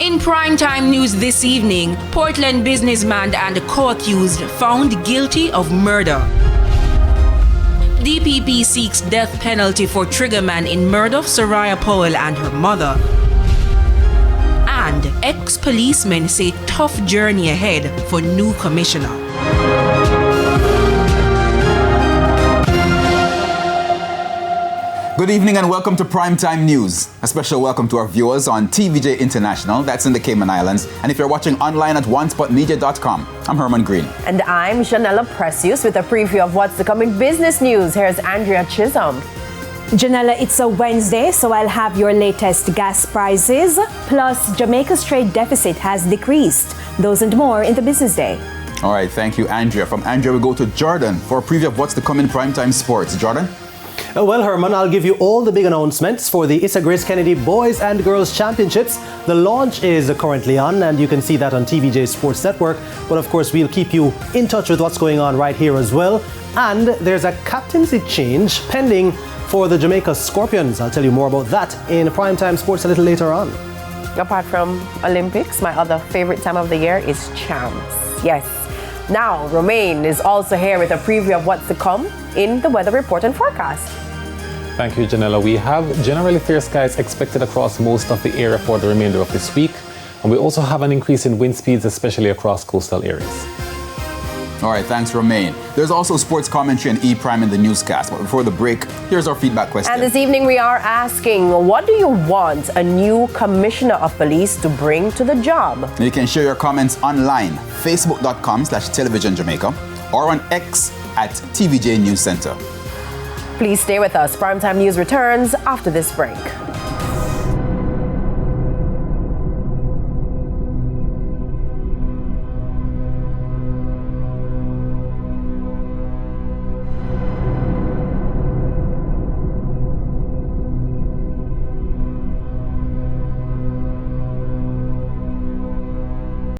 In primetime news this evening, Portland businessman and co-accused found guilty of murder. DPP seeks death penalty for triggerman in murder of Soraya Powell and her mother. And ex-policemen say tough journey ahead for new commissioner. Good evening and welcome to Primetime News. A special welcome to our viewers on TVJ International, that's in the Cayman Islands. And if you're watching online at onespotmedia.com, I'm Herman Green. And I'm Janella Precious with a preview of what's to come in business news. Here's Andrea Chisholm. Janella, it's a Wednesday, so I'll have your latest gas prices. Plus, Jamaica's trade deficit has decreased. Those and more in the business day. All right, thank you, Andrea. From Andrea, we go to Jordan for a preview of what's to come in Primetime Sports. Jordan? Well, Herman, I'll give you all the big announcements for the Issa Grace Kennedy Boys and Girls Championships. The launch is currently on, and you can see that on TVJ Sports Network. But of course, we'll keep you in touch with what's going on right here as well. And there's a captaincy change pending for the Jamaica Scorpions. I'll tell you more about that in Primetime Sports a little later on. Apart from Olympics, my other favorite time of the year is champs. Yes. Now, Romain is also here with a preview of what's to come in the weather report and forecast. Thank you, Janella. We have generally fair skies expected across most of the area for the remainder of this week. And we also have an increase in wind speeds, especially across coastal areas. All right, thanks, Romain. There's also sports commentary and E-Prime in the newscast. But before the break, here's our feedback question. And this evening we are asking, what do you want a new commissioner of police to bring to the job? You can share your comments online, facebook.com/televisionjamaica or on X at TVJ News Center. Please stay with us. Primetime News returns after this break.